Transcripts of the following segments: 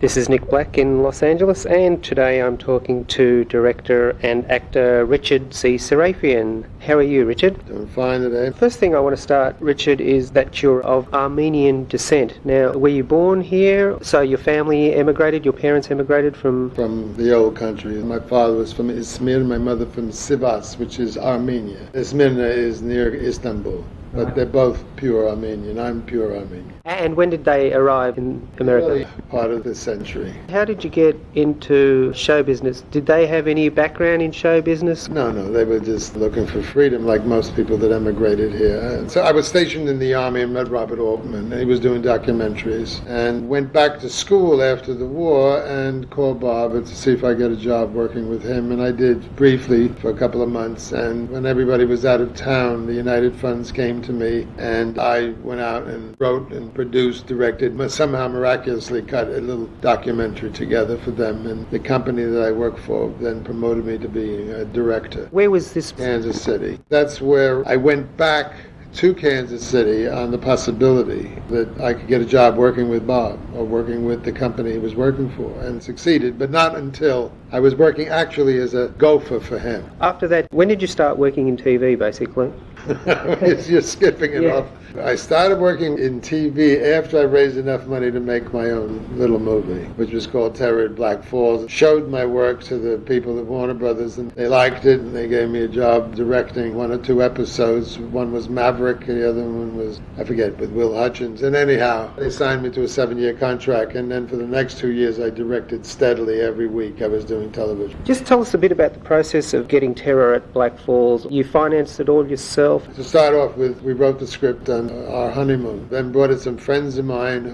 This is Nick Black in Los Angeles, and today I'm talking to director and actor Richard C. Sarafian. How are you, Richard? Doing fine today. First thing I want to start, Richard, is that you're of Armenian descent. Now, were you born here? So your family emigrated, your parents emigrated from... From the old country. My father was from Izmir, my mother from Sivas, which is Armenia. Izmir is near Istanbul. But they're both pure Armenian. I'm pure Armenian. And when did they arrive in America? Early part of the century. How did you get into show business? Did they have any background in show business? No, they were just looking for freedom like most people that emigrated here. And so I was stationed in the army and met Robert Altman. He was doing documentaries and went back to school after the war and called Bob to see if I get a job working with him. And I did briefly for a couple of months. And when everybody was out of town, the United Funds came to me and I went out and wrote and produced, directed, but somehow miraculously cut a little documentary together for them, and the company that I work for then promoted me to be a director. Where was this? Kansas City. That's where I went back to Kansas City on the possibility that I could get a job working with Bob or working with the company he was working for, and succeeded, but not until I was working actually as a gopher for him. After that, when did you start working in TV, basically? You're skipping it off. I started working in TV after I raised enough money to make my own little movie, which was called Terror at Black Falls. Showed my work to the people at Warner Brothers, and they liked it, and they gave me a job directing 1 or 2 episodes. One was Maverick, and the other one was, I forget, with Will Hutchins. And anyhow, they signed me to a 7-year contract, and then for the next 2 years, I directed steadily every week. I was doing television. Just tell us a bit about the process of getting Terror at Black Falls. You financed it all yourself? To start off with, we wrote the script on our honeymoon. Then brought in some friends of mine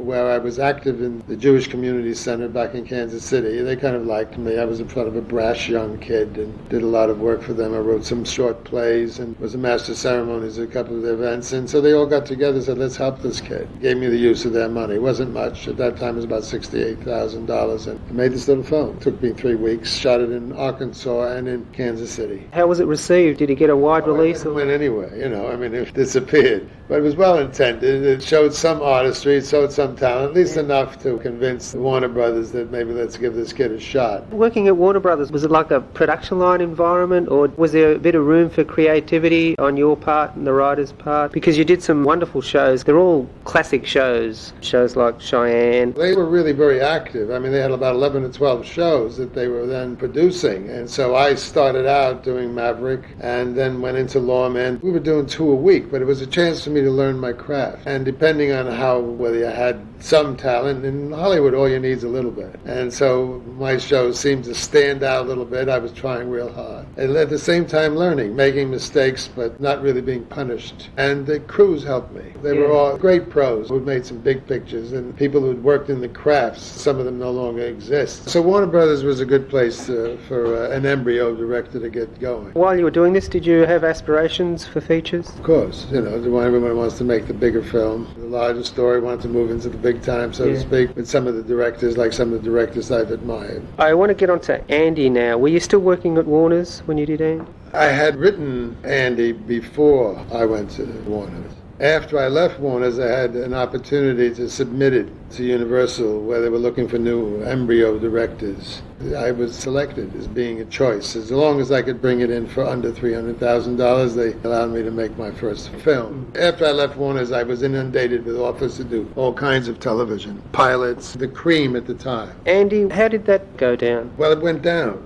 where I was active in the Jewish Community Center back in Kansas City. They kind of liked me. I was in front of a brash young kid and did a lot of work for them. I wrote some short plays and was a master of ceremonies at a couple of the events. And so they all got together and said, let's help this kid. Gave me the use of their money. It wasn't much. At that time it was about $68,000. And I made this little film. It took me 3 weeks. Shot it in Arkansas and in Kansas City. How was it received? Did it get a wide release? It went anywhere, it disappeared. But it was well intended. It showed some artistry, it showed some talent, at least enough to convince Warner Brothers that maybe let's give this kid a shot. Working at Warner Brothers, was it like a production line environment, or was there a bit of room for creativity on your part and the writer's part? Because you did some wonderful shows. They're all classic shows like Cheyenne. They were really very active. They had about 11 or 12 shows that they were then producing. And so I started out doing Maverick and then went into Lawman. We were doing 2 a week, but it was a chance for me to learn my craft. And depending on whether I had some talent, in Hollywood all you need is a little bit. And so my shows seemed to stand out a little bit. I was trying real hard. And at the same time learning, making mistakes, but not really being punished. And the crews helped me. They were all great pros who had made some big pictures, and people who had worked in the crafts. Some of them no longer exist. So Warner Brothers was a good place for an embryo director to get going. While you were doing this, did you have aspirations for features? Of course. Everyone wants to make the bigger film, the larger story, wants to move into the big time, so to speak, with some of the directors, like some of the directors I've admired. I want to get on to Andy now. Were you still working at Warner's when you did Andy? I had written Andy before I went to Warner's. After I left Warner's, I had an opportunity to submit it to Universal, where they were looking for new embryo directors. I was selected as being a choice. As long as I could bring it in for under $300,000, they allowed me to make my first film. After I left Warner's, I was inundated with offers to do all kinds of television, pilots, the cream at the time. Andy, how did that go down? Well, it went down.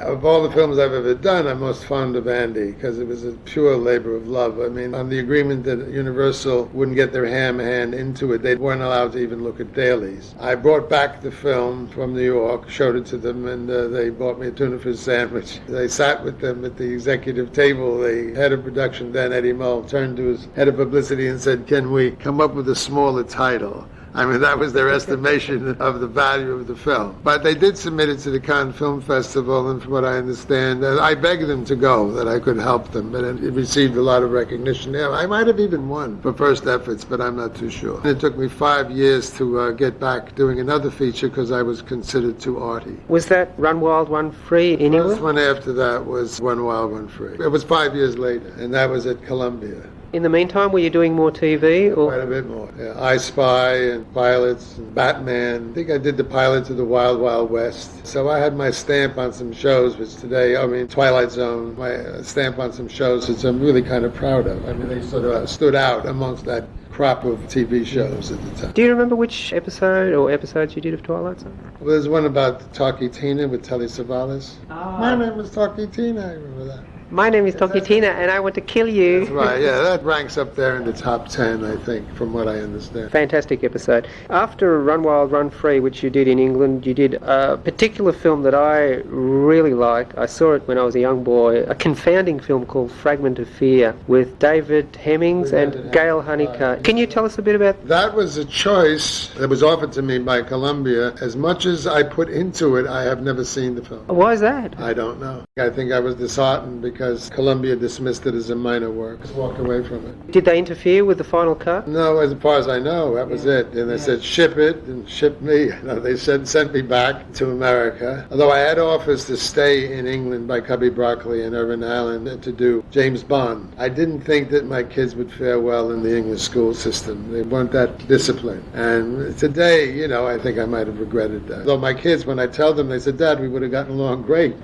Of all the films I've ever done, I'm most fond of Andy, because it was a pure labor of love. On the agreement that Universal wouldn't get their hand into it, they weren't allowed to even look at dailies. I brought back the film from New York, showed it to them, and they bought me a tuna fish sandwich. I sat with them at the executive table. The head of production then, Eddie Mull, turned to his head of publicity and said, "Can we come up with a smaller title?" That was their estimation of the value of the film. But they did submit it to the Cannes Film Festival, and from what I understand, I begged them to go, that I could help them, but it received a lot of recognition there. I might have even won for first efforts, but I'm not too sure. It took me 5 years to get back doing another feature because I was considered too arty. Was that Run Wild, Run Free in England? The first one after that was Run Wild, Run Free. It was 5 years later, and that was at Columbia. In the meantime, were you doing more TV? Or? Quite a bit more. Yeah, I Spy and Pilots and Batman. I think I did the pilot to the Wild Wild West. So I had my stamp on some shows, which today, Twilight Zone, my stamp on some shows, which I'm really kind of proud of. I mean, they sort of stood out amongst that crop of TV shows at the time. Do you remember which episode or episodes you did of Twilight Zone? Well, there's one about Talkie Tina with Telly Savalas. Oh. My name is Talkie Tina, I remember that. My name is Talkie Tina and I want to kill you. That's right, yeah, that ranks up there in the top 10, I think, from what I understand. Fantastic episode. After Run Wild, Run Free, which you did in England, you did a particular film that I really like. I saw it when I was a young boy, a confounding film called Fragment of Fear with David Hemmings and Gail Honeycutt. Can you tell us a bit about that? Was a choice that was offered to me by Columbia. As much as I put into it, I have never seen the film. Why is that? I don't know. I think I was disheartened because Columbia dismissed it as a minor work. Just walked away from it. Did they interfere with the final cut? No, as far as I know, that was it. And they said, ship it, and ship me. No, they sent me back to America. Although I had offers to stay in England by Cubby Broccoli and Irvin Allen to do James Bond. I didn't think that my kids would fare well in the English school system. They weren't that disciplined. And today, I think I might have regretted that. Though my kids, when I tell them, they said, Dad, we would have gotten along great.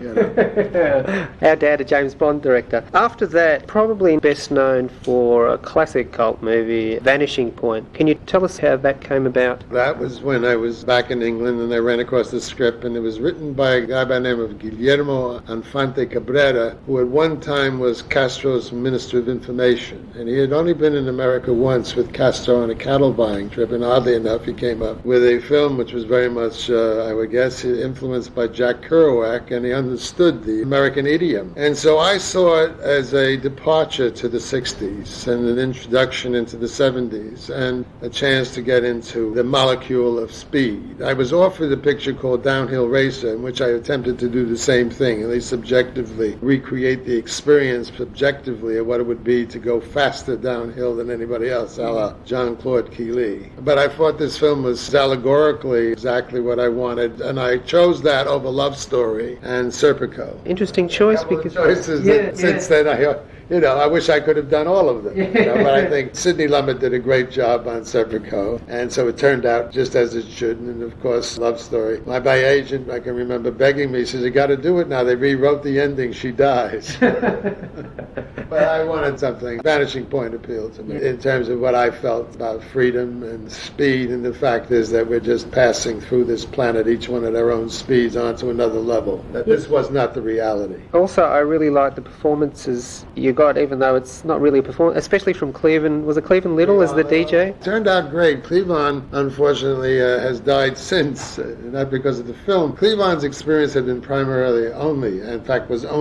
Our dad, a James Bond director. After that, probably best known for a classic cult movie, Vanishing Point. Can you tell us how that came about? That was when I was back in England and I ran across the script, and it was written by a guy by the name of Guillermo Infante Cabrera, who at one time was Castro's Minister of Information. And he had only been in America once with Castro on a cattle buying trip, and oddly enough he came up with a film which was very much, I would guess, influenced by Jack Kerouac, and he understood the American idiom. And so I saw it as a departure to the 60s and an introduction into the 70s and a chance to get into the molecule of speed. I was offered a picture called Downhill Racer, in which I attempted to do the same thing, at least subjectively, recreate the experience subjectively of what it would be to go faster downhill than anybody else, a la Jean-Claude Keely. But I thought this film was allegorically exactly what I wanted, and I chose that over Love Story and Serpico. Interesting choice, because since then I wish I could have done all of them. But I think Sidney Lumet did a great job on Serpico, and so it turned out just as it should. And of course, Love Story. My agent, I can remember begging me, he says, "You got to do it now. They rewrote the ending. She dies." But I wanted something. Vanishing Point appealed to me in terms of what I felt about freedom and speed, and the fact is that we're just passing through this planet, each one at our own speeds, onto another level. That this was not the reality. Also, I really like the performances you got, even though it's not really a performance, especially from Cleveland. Was it Cleveland Little as the DJ? Turned out great. Cleveland, unfortunately, has died since, not because of the film. Cleveland's experience had been primarily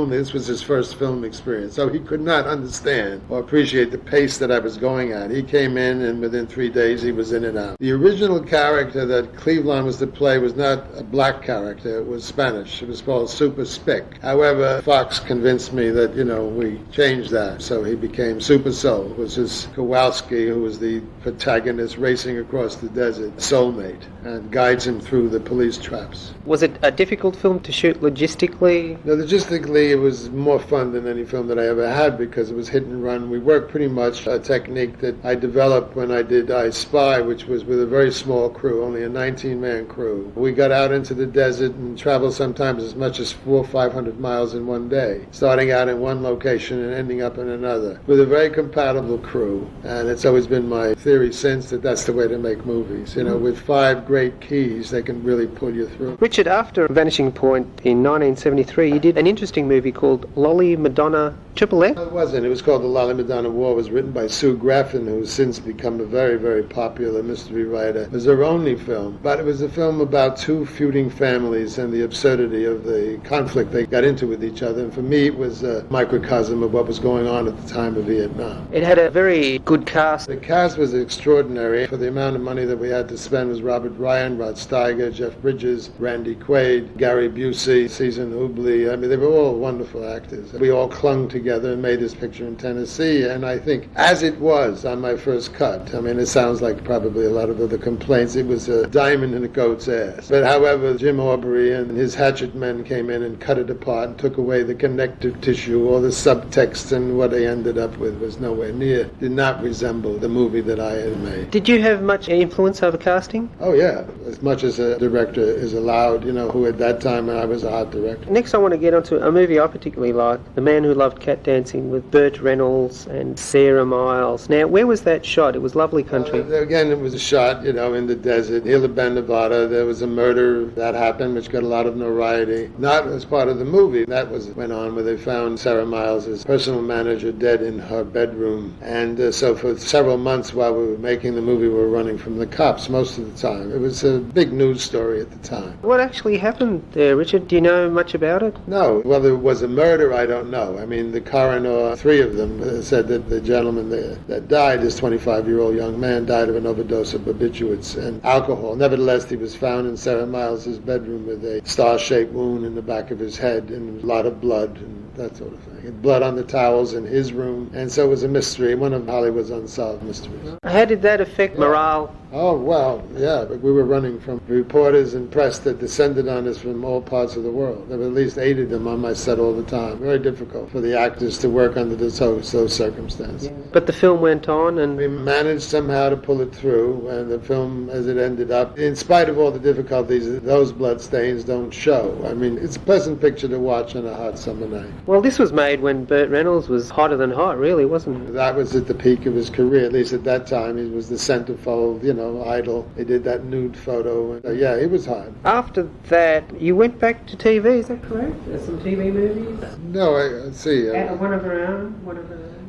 this was his first film experience, so he could not understand or appreciate the pace that I was going at. He came in, and within 3 days, he was in and out. The original character that Cleveland was to play was not a black character, it was Spanish. It was called Super Spick. However, Fox convinced me that, we changed that, so he became Super Soul, which is Kowalski, who was the protagonist racing across the desert, soulmate, and guides him through the police traps. Was it a difficult film to shoot logistically? No, logistically, it was more fun than any film that I ever had because it was hit and run. We worked pretty much a technique that I developed when I did I Spy, which was with a very small crew, only a 19-man crew. We got out into the desert and traveled sometimes as much as 400 or 500 miles in one day, starting out in one location and ending up in another, with a very compatible crew. And it's always been my theory since that that's the way to make movies. With 5 great keys, they can really pull you through. Richard, after Vanishing Point in 1973, you did an interesting movie called Lolly Madonna Triple X? It wasn't. It was called The Lolly Madonna War. It was written by Sue Graffin, who has since become a very, very popular mystery writer. It was her only film, but it was a film about 2 feuding families and the absurdity of the conflict they got into with each other. And for me, it was a microcosm of what was going on at the time of Vietnam. It had a very good cast. The cast was extraordinary. For the amount of money that we had to spend was Robert Ryan, Rod Steiger, Jeff Bridges, Randy Quaid, Gary Busey, Susan Hubley. I mean, they were all wonderful actors. We all clung together and made this picture in Tennessee, and I think as it was on my first cut, I mean, it sounds like probably a lot of other complaints, it was a diamond in a goat's ass. But however, Jim Aubrey and his hatchet men came in and cut it apart and took away the connective tissue, all the subtext and what they ended up with was nowhere near, did not resemble the movie that I had made. Did you have much influence over casting? Oh yeah, as much as a director is allowed, who at that time I was a art director. Next I want to get onto a movie I particularly like, The Man Who Loved Cat Dancing, with Burt Reynolds and Sarah Miles. Now, where was that shot? It was lovely country. Again, it was a shot, in the desert, Gila Bend, Nevada. There was a murder that happened, which got a lot of notoriety. Not as part of the movie. That went on where they found Sarah Miles' personal manager dead in her bedroom. And so for several months while we were making the movie, we were running from the cops most of the time. It was a big news story at the time. What actually happened there, Richard? Do you know much about it? No. Whether it was a murder, I don't know. I mean, the coroner, three of them, said that the gentleman that died, this 25-year-old young man, died of an overdose of barbiturates and alcohol. Nevertheless, he was found in Sarah Miles' bedroom with a star-shaped wound in the back of his head and a lot of blood and that sort of thing. Blood on the towels in his room. And so it was a mystery, one of Hollywood's unsolved mysteries. How did that affect morale? Oh, well, yeah, but we were running from reporters and press that descended on us from all parts of the world. There were at least 8 of them on my set all the time. Very difficult for the actors to work under those circumstances. Yeah. But the film went on and... We managed somehow to pull it through, and the film, as it ended up, in spite of all the difficulties, those blood stains don't show. I mean, it's a pleasant picture to watch on a hot summer night. Well, this was made when Burt Reynolds was hotter than hot, really, wasn't it? That was at the peak of his career, at least at that time. He was the centerfold, idol. They did that nude photo. And, yeah, he was hot. After that, you went back to TV, is that correct? Some TV movies? No, let's see. One of our own?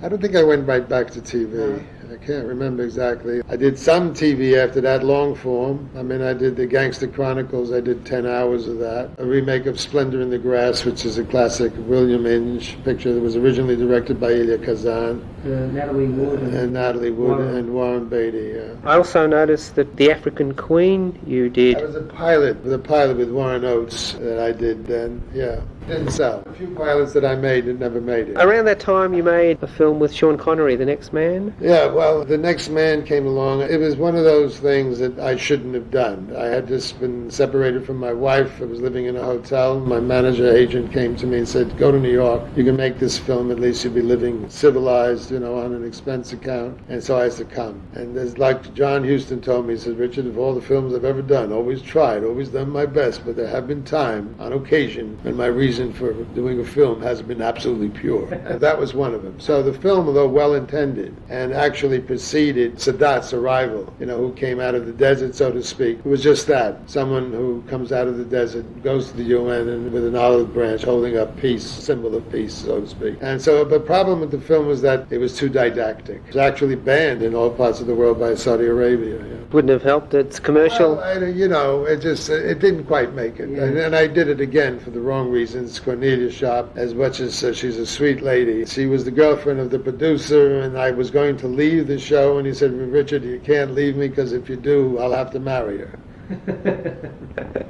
I don't think I went right back to TV. No. I can't remember exactly. I did some TV after that, long form. I mean, I did the Gangster Chronicles. I did 10 hours of that. A remake of Splendor in the Grass, which is a classic William Inge picture that was originally directed by Elia Kazan. Natalie Wood. And Natalie Wood and Warren Beatty, yeah. I also noticed that The African Queen you did. That was a pilot with Warren Oates that I did then, yeah. Didn't sell. A few pilots that I made that never made it. Around that time you made a film with Sean Connery, The Next Man? Yeah, well, The Next Man came along. It was one of those things that I shouldn't have done. I had just been separated from my wife. I was living in a hotel. My manager agent came to me and said, go to New York. You can make this film. At least you'll be living civilized, on an expense account. And so I succumbed. And there's like John Huston told me, he said, Richard, of all the films I've ever done, always tried, always done my best, but there have been times, on occasion, when my reason for doing a film has been absolutely pure. And that was one of them. So the film, although well-intended, and actually preceded Sadat's arrival, who came out of the desert, so to speak. It was just that. Someone who comes out of the desert, goes to the UN, and with an olive branch holding up peace, symbol of peace, so to speak. And so the problem with the film was that it was too didactic. It was actually banned in all parts of the world by Saudi Arabia. Yeah. Wouldn't have helped. It's commercial. Well, it didn't quite make it. Yeah. And I did it again for the wrong reasons. Cornelia Sharp, as much as she's a sweet lady. She was the girlfriend of the producer, and I was going to leave the show, and he said, Richard, you can't leave me, because if you do, I'll have to marry her.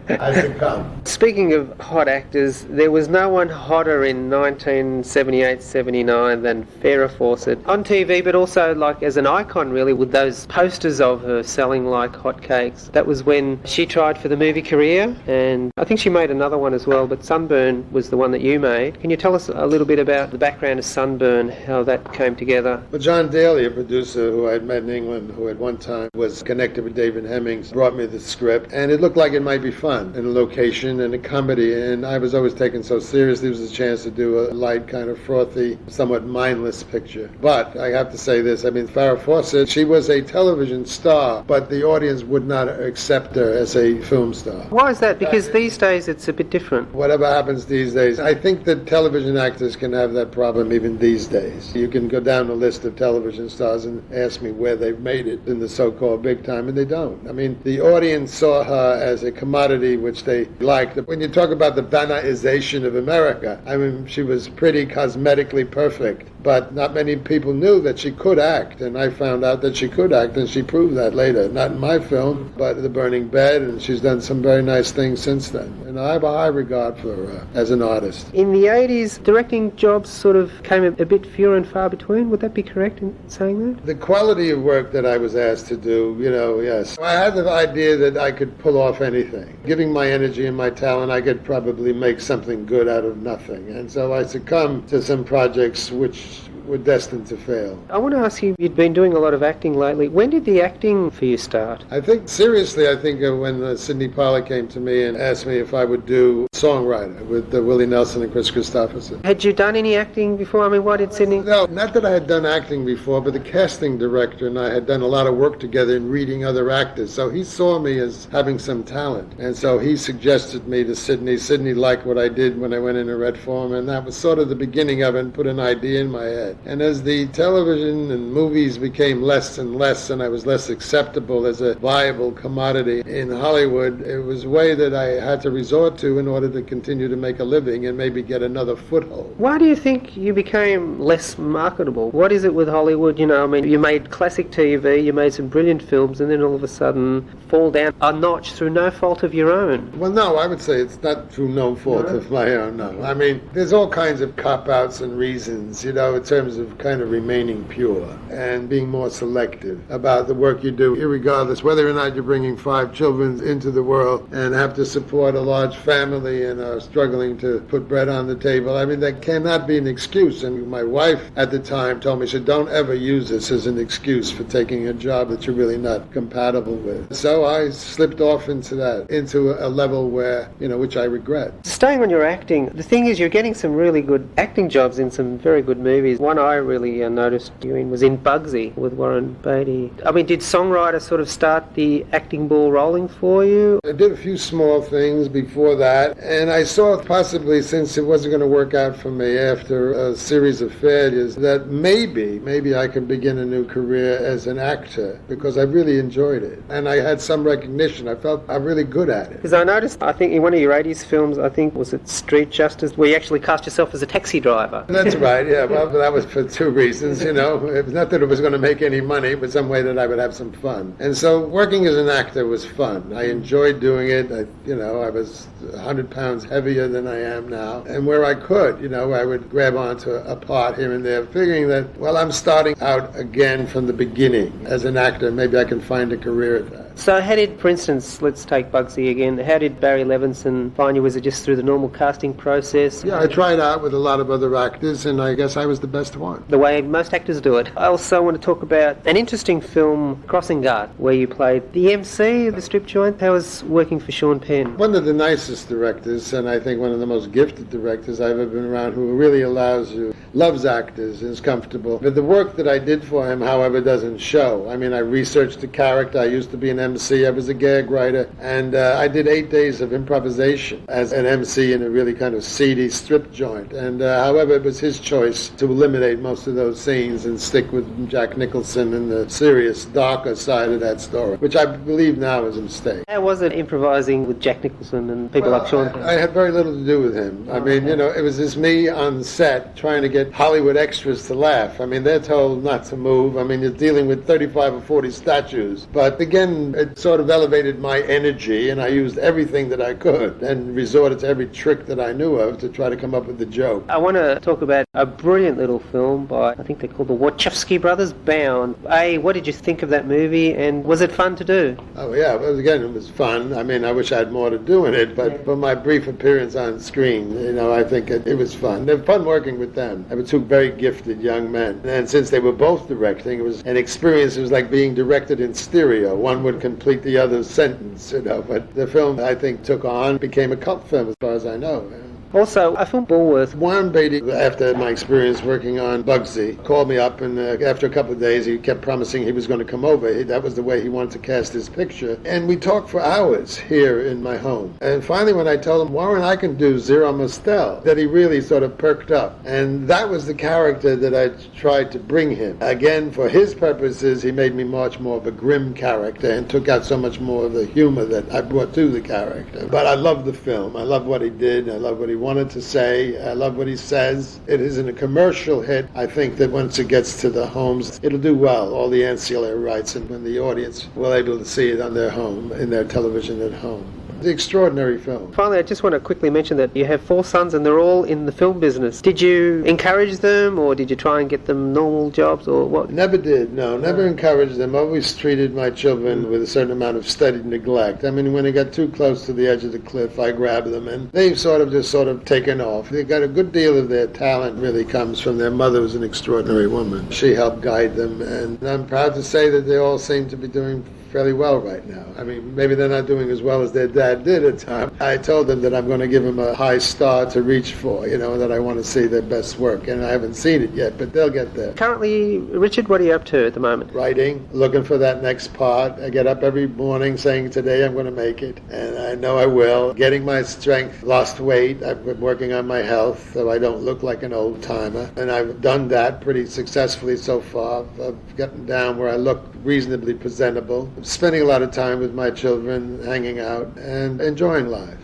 I succumbed. Speaking of hot actors, there was no one hotter in 1978-79 than Farah Fawcett on TV, but also like as an icon really, with those posters of her selling like hotcakes. That was when she tried for the movie career, and I think she made another one as well, but Sunburn was the one that you made. Can you tell us a little bit about the background of Sunburn, how that came together? Well, John Daly, a producer who I'd met in England, who at one time was connected with David Hemmings, brought me the script, and it looked like it might be fun, and a location and a comedy, and I was always taken so seriously. It was a chance to do a light, kind of frothy, somewhat mindless picture. But I have to say this, Farah Fawcett, she was a television star, but the audience would not accept her as a film star. Why is that? Because these days it's a bit different. Whatever happens these days, I think that television actors can have that problem even these days. You can go down the list of television stars and ask me where they've made it in the so-called big time, and they don't. The audience saw her as a commodity which they liked. When you talk about the Vannaization of America, she was pretty cosmetically perfect, but not many people knew that she could act, and I found out that she could act, and she proved that later. Not in my film, but The Burning Bed, and she's done some very nice things since then. And I have a high regard for her as an artist. In the 80s, directing jobs sort of came a bit fewer and far between. Would that be correct in saying that? The quality of work that I was asked to do, yes. I had the idea that I could pull off anything. Giving my energy and my talent, I could probably make something good out of nothing. And so I succumbed to some projects which were destined to fail. I want to ask you, you'd been doing a lot of acting lately. When did the acting for you start? I think, seriously, when Sidney Pollack came to me and asked me if I would do songwriter with Willie Nelson and Chris Christopherson. Had you done any acting before? I mean, why did Sidney... No, not that I had done acting before, but the casting director and I had done a lot of work together in reading other actors. So he saw me as having some talent. And so he suggested me to Sidney. Sidney liked what I did when I went in and read for him, and that was sort of the beginning of it, and put an idea in my head. And as the television and movies became less and less, and I was less acceptable as a viable commodity in Hollywood, it was a way that I had to resort to in order to continue to make a living and maybe get another foothold. Why do you think you became less marketable? What is it with Hollywood? You know, I mean, you made classic TV, you made some brilliant films, and then all of a sudden fall down a notch through no fault of your own. Well, no, I would say it's not through no fault of my own, no. I mean, there's all kinds of cop-outs and reasons, you know, in terms of kind of remaining pure and being more selective about the work you do, irregardless whether or not you're bringing 5 children into the world and have to support a large family and are struggling to put bread on the table. I mean, that cannot be an excuse. And my wife at the time told me, she said, don't ever use this as an excuse for taking a job that you're really not compatible with. So I slipped off into a level where, you know, which I regret. Staying on your acting, the thing is you're getting some really good acting jobs in some very good movies. One I really noticed you in was in Bugsy with Warren Beatty. I mean, did songwriter sort of start the acting ball rolling for you? I did a few small things before that, and I saw possibly, since it wasn't going to work out for me after a series of failures, that maybe I could begin a new career as an actor, because I really enjoyed it. And I had some recognition. I felt I'm really good at it. Because I noticed, I think in one of your 80s films, I think, was it Street Justice, where you actually cast yourself as a taxi driver. That's right, yeah. Well, that was for 2 reasons, you know. It was not that it was going to make any money, but some way that I would have some fun. And so working as an actor was fun. I enjoyed doing it. I was 100 pounds heavier than I am now. And where I could, you know, I would grab onto a part here and there, figuring that, well, I'm starting out again from the beginning as an actor. Maybe I can find a career at that. So how did, for instance, let's take Bugsy again, how did Barry Levinson find you? Was it just through the normal casting process? Yeah, I tried out with a lot of other actors, and I guess I was the best one. The way most actors do it. I also want to talk about an interesting film, Crossing Guard, where you played the MC, the strip joint. How was working for Sean Penn? One of the nicest directors, and I think one of the most gifted directors I've ever been around, who really loves actors, is comfortable. But the work that I did for him, however, doesn't show. I mean, I researched the character. I used to be an MC. I was a gag writer, and I did 8 days of improvisation as an MC in a really kind of seedy strip joint. And however, it was his choice to eliminate most of those scenes and stick with Jack Nicholson and the serious, darker side of that story, which I believe now is a mistake. How was it improvising with Jack Nicholson and people like Sean Penn? I had very little to do with him. I mean, you know, it was just me on set trying to get Hollywood extras to laugh. I mean, they're told not to move. I mean, you're dealing with 35 or 40 statues. But again, it sort of elevated my energy, and I used everything that I could and resorted to every trick that I knew of to try to come up with the joke. I want to talk about a brilliant little film by, I think they're called the Wachowski brothers, Bound. What did you think of that movie, and was it fun to do? Oh, yeah. Well, again, it was fun. I mean, I wish I had more to do in it, but for my brief appearance on screen, you know, I think it was fun. They were fun working with them. They were 2 very gifted young men. And since they were both directing, it was an experience. It was like being directed in stereo. One would complete the other's sentence, you know. But the film, I think, took on, became a cult film as far as I know. Also, I filmed Bullworth. Warren Beatty, after my experience working on Bugsy, called me up, and after a couple of days, he kept promising he was going to come over. That was the way he wanted to cast his picture. And we talked for hours here in my home. And finally, when I told him, Warren, I can do Zero Mostel, that he really sort of perked up. And that was the character that I tried to bring him. Again, for his purposes, he made me much more of a grim character and took out so much more of the humor that I brought to the character. But I love the film. I love what he did. I love what he wanted to say. I love what he says. It isn't a commercial hit. I think that once it gets to the homes, it'll do well, all the ancillary rights, and when the audience will be able to see it on their home, in their television at home. The extraordinary film. Finally, I just want to quickly mention that you have 4 sons and they're all in the film business. Did you encourage them, or did you try and get them normal jobs, or what? Never did, no. Never encouraged them. Always treated my children with a certain amount of studied neglect. I mean, when they got too close to the edge of the cliff, I grabbed them, and they sort of sort of taken off. They got a good deal of their talent really comes from their mother, who's an extraordinary woman. She helped guide them, and I'm proud to say that they all seem to be doing fairly well right now. I mean, maybe they're not doing as well as their dad did at the time. I told them that I'm going to give them a high star to reach for, that I want to see their best work, and I haven't seen it yet, but they'll get there. Currently, Richard, what are you up to at the moment? Writing, looking for that next part. I get up every morning saying, today I'm going to make it, and I know I will. Getting my strength, lost weight. I've been working on my health so I don't look like an old timer, and I've done that pretty successfully so far. I've gotten down where I look reasonably presentable. Spending a lot of time with my children, hanging out, and enjoying life.